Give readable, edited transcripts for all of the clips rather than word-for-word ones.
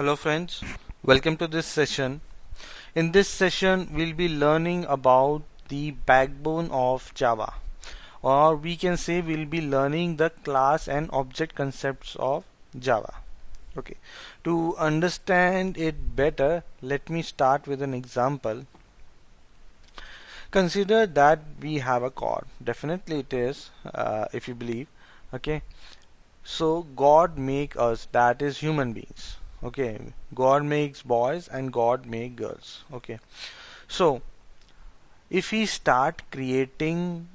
Hello friends, welcome to this session. In this session, we'll be learning about the backbone of Java, or we can say we'll be learning the class and object concepts of Java. Okay, to understand it better, let me start with an example. Consider that we have a God. Definitely it is, if you believe. Okay, so God make us, that is human beings. Okay, God makes boys and God make girls. Okay, so if we start creating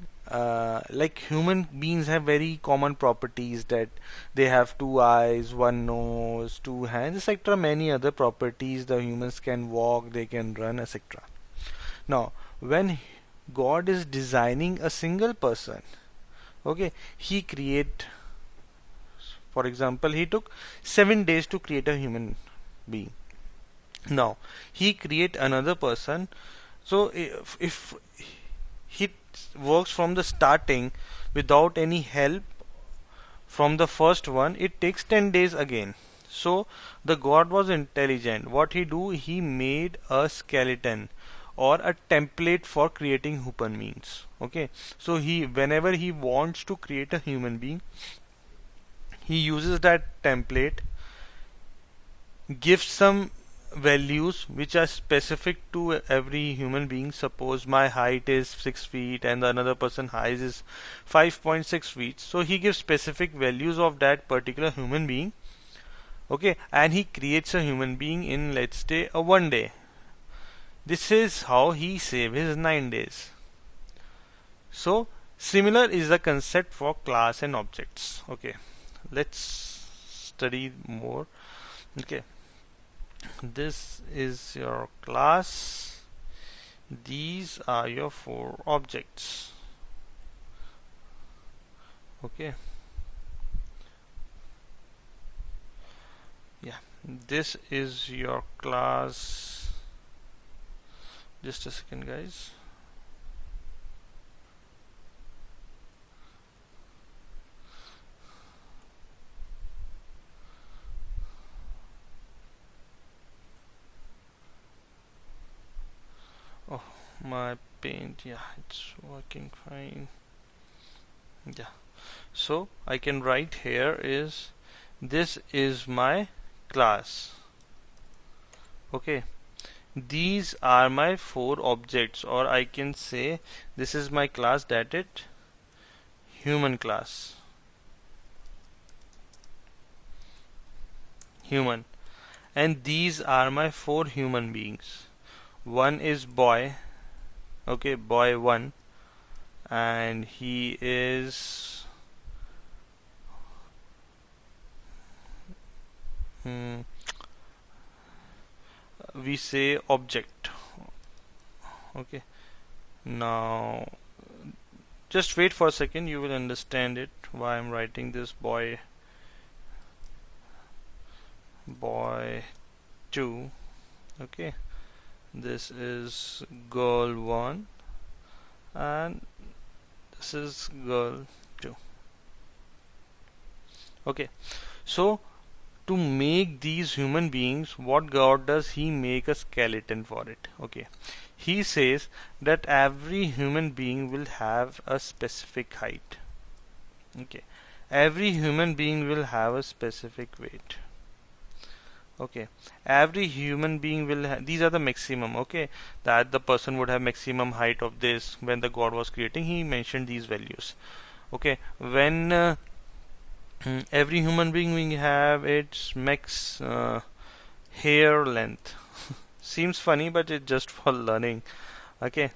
like human beings have very common properties that they have two eyes, one nose, two hands, etc. Many other properties. The humans can walk, they can run, etc. Now, when God is designing a single person, okay, he create, for example, he took 7 days to create a human being. Now he create another person. So if he works from the starting without any help from the first one, it takes 10 days again. So the God was intelligent. What he do? He made a skeleton or a template for creating human beings. Okay, so he, whenever he wants to create a human being, he uses that template, gives some values which are specific to every human being. Suppose my height is 6 feet and the another person height is 5.6 feet. So he gives specific values of that particular human being. Okay, and he creates a human being in, let's say, a 1 day. This is how he saves his 9 days. So similar is the concept for class and objects. Okay, let's study more. Okay, this is your class, these are your 4 objects. Okay, yeah, this is your class. Just a second, guys. Oh, my paint, yeah, it's working fine. Yeah, so I can write here is, this is my class. Okay, these are my 4 objects, or I can say this is my class, that it human class, human, and these are my 4 human beings. One is boy, okay, boy 1, and he is we say object. Okay, now just wait for a second, you will understand it why I'm writing this boy 2. Okay, this is girl 1 and this is girl 2. Okay, so to make these human beings, what God does, he make a skeleton for it. Okay, he says that every human being will have a specific height. Okay, every human being will have a specific weight. Okay, every human being will these are the maximum. Okay, that the person would have maximum height of this. When the God was creating, he mentioned these values. Okay, when every human being will have its max hair length. Seems funny, but it's just for learning. Okay,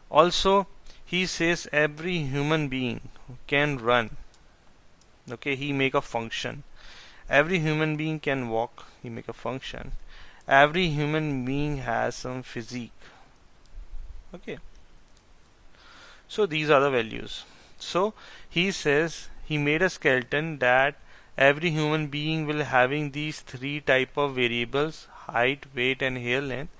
also he says every human being can run. Okay, he make a function. Every human being can walk, he make a function. Every human being has some physique. Okay, so these are the values. So he says he made a skeleton that every human being will having these 3 type of variables: height, weight and hair length,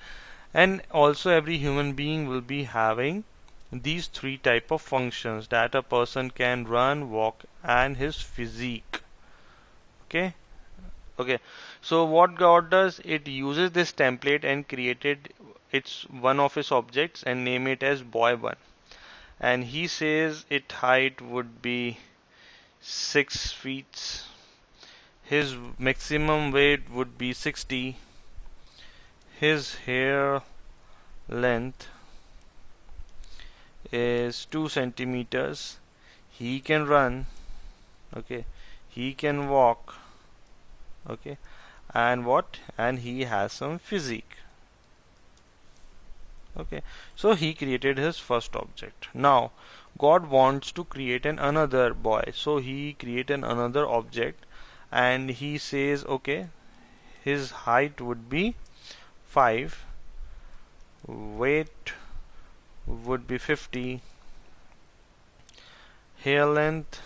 and also every human being will be having these 3 type of functions, that a person can run, walk and his physique. Okay, So what God does, it uses this template and created its one of its objects and name it as boy1. And he says its height would be 6 feet. His maximum weight would be 60. His hair length is 2 centimeters. He can run. Okay. He can walk. Okay. And what? And he has some physique. Okay. So he created his first object. Now God wants to create another boy. So he created another object and he says, okay, his height would be 5, weight would be 50, hair length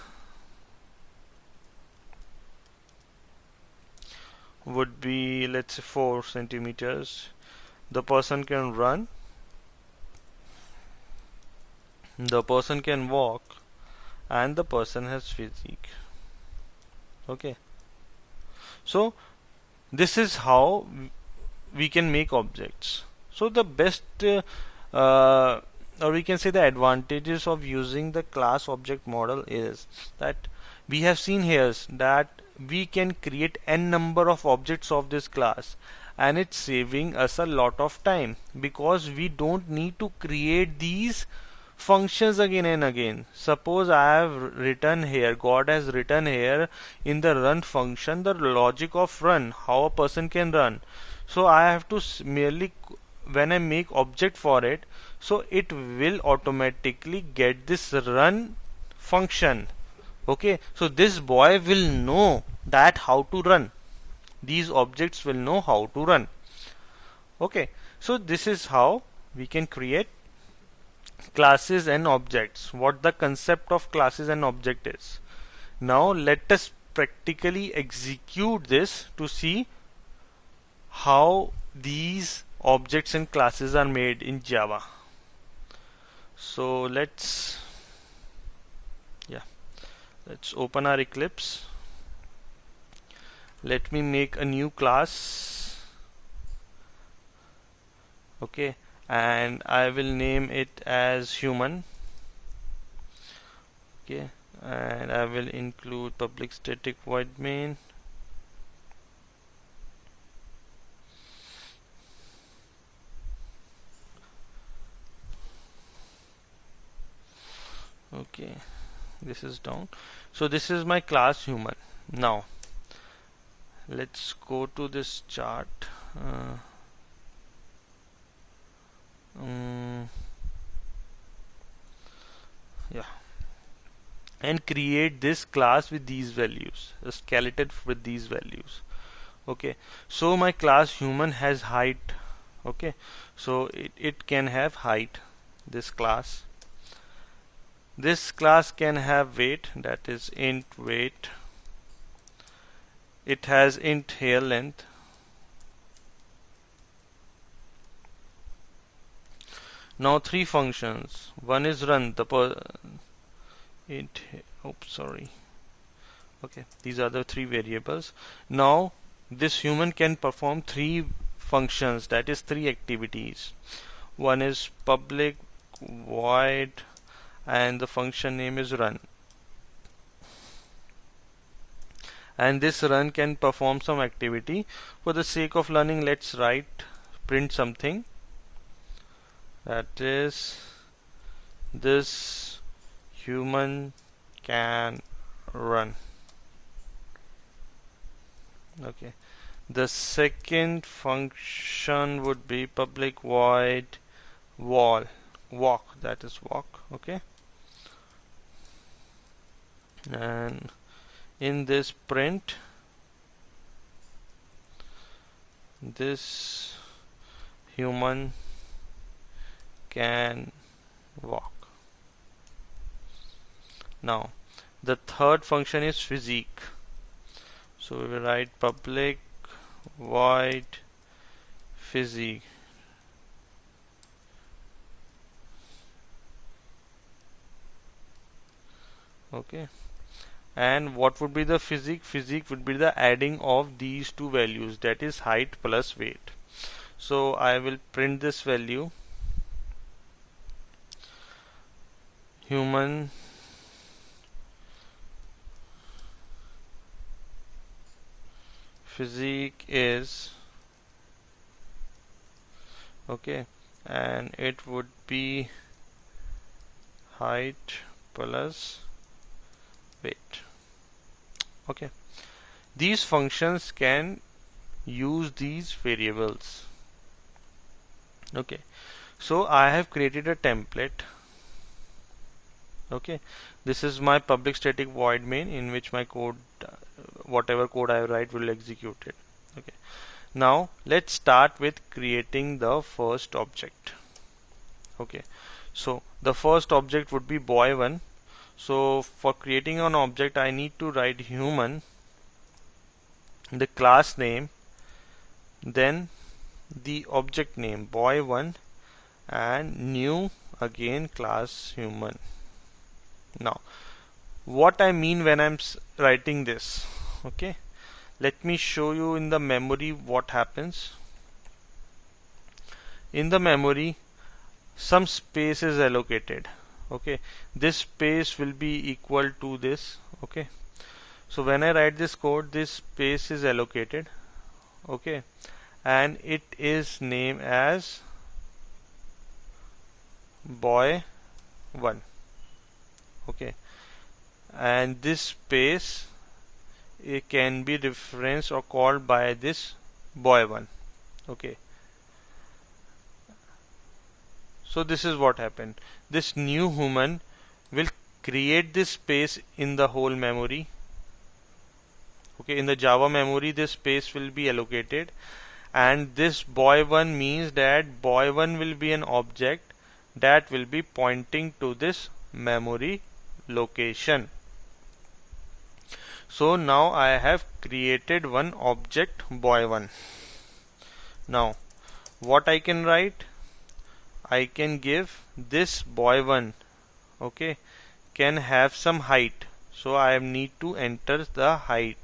would be, let's say, 4 centimeters. The person can run, the person can walk, and the person has physique. Okay, so this is how we can make objects. So the best or we can say the advantages of using the class object model is that we have seen here that we can create n number of objects of this class, and it's saving us a lot of time because we don't need to create these functions again and again. Suppose I have written here, God has written here in the run function the logic of run, how a person can run. So I have to merely, when I make object for it, so it will automatically get this run function. Okay, so this boy will know that how to run. These objects will know how to run. Okay, so this is how we can create classes and objects. What the concept of classes and object is. Now let us practically execute this to see how these objects and classes are made in Java. So let's open our Eclipse. Let me make a new class. Okay, and I will name it as human. Okay, and I will include public static void main. Okay, this is down. So this is my class human. Now let's go to this chart. Yeah, and create this class with these values, a skeleton with these values. Okay, so my class human has height. Okay, so it can have height, this class. This class can have weight, that is int weight. It has int hair length. Now 3 functions. One is run, okay, these are the 3 variables. Now this human can perform 3 functions, that is 3 activities. One is public void and the function name is run, and this run can perform some activity. For the sake of learning, let's print something, that is this human can run. Okay, the second function would be public void walk, that is walk. Okay, and in this print this human can walk. Now the third function is physique, so we will write public void physique. Okay, And what would be the physique? Physique would be the adding of these two values, that is height plus weight. So I will print this value, human physique is, okay, and it would be height plus weight. Okay, these functions can use these variables. Okay, so I have created a template. Okay, this is my public static void main in which my code, whatever code I write will execute it. Okay, now let's start with creating the first object. Okay, so the first object would be boy1. So for creating an object I need to write human, the class name, then the object name boy1, and new again class human. Now what I mean when I'm writing this, okay, let me show you in the memory what happens. In the memory some space is allocated. Okay, this space will be equal to this. Okay, so when I write this code, this space is allocated. Okay, and it is named as boy1. Okay, and this space, it can be referenced or called by this boy1. Okay, so this is what happened. This new human will create this space in the whole memory. Okay, in the Java memory this space will be allocated, and this boy1 means that boy1 will be an object that will be pointing to this memory location. So now I have created one object boy1. Now what I can write, I can give this boy1, okay, can have some height, so I need to enter the height.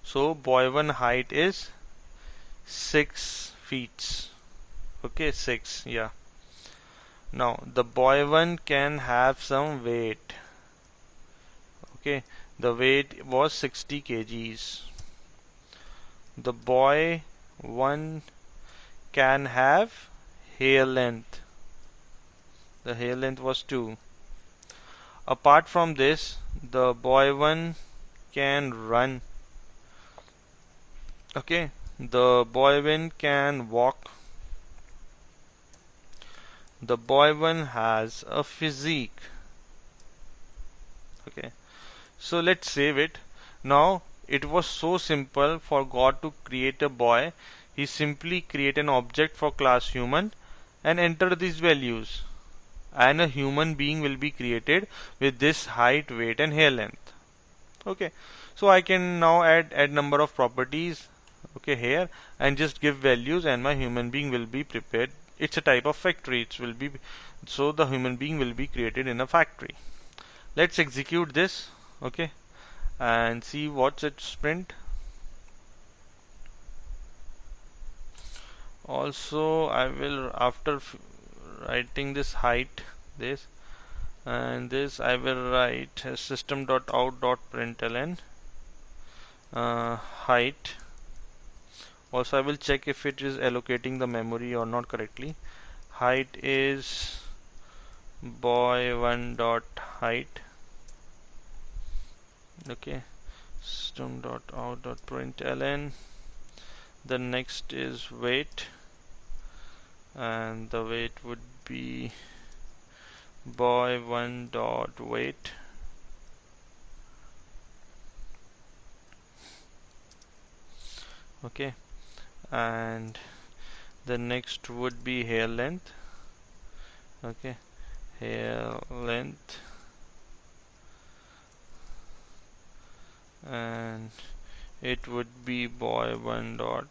So boy1 height is 6 feet. Okay, 6, yeah. Now the boy1 can have some weight. Okay, the weight was 60 kgs. The boy1 can have hair length. The hair length was 2. Apart from this, the boy1 can run. Okay, the boy1 can walk. The boy1 has a physique. Okay, so let's save it. Now it was so simple for God to create a boy. He simply create an object for class human and enter these values, and a human being will be created with this height, weight and hair length. Okay, so I can now add number of properties, okay, here, and just give values, and my human being will be prepared. It's a type of factory. It will be, so the human being will be created in a factory. Let's execute this, okay, and see what's its print. Also I will, after writing this height, this and this, I will write system.out.println height. Also I will check if it is allocating the memory or not correctly. Height is boy1 dot height. Okay, system.out.println. The next is weight, and the weight would be boy1 dot weight. Okay, and the next would be hair length. Okay, hair length, and it would be boy1 dot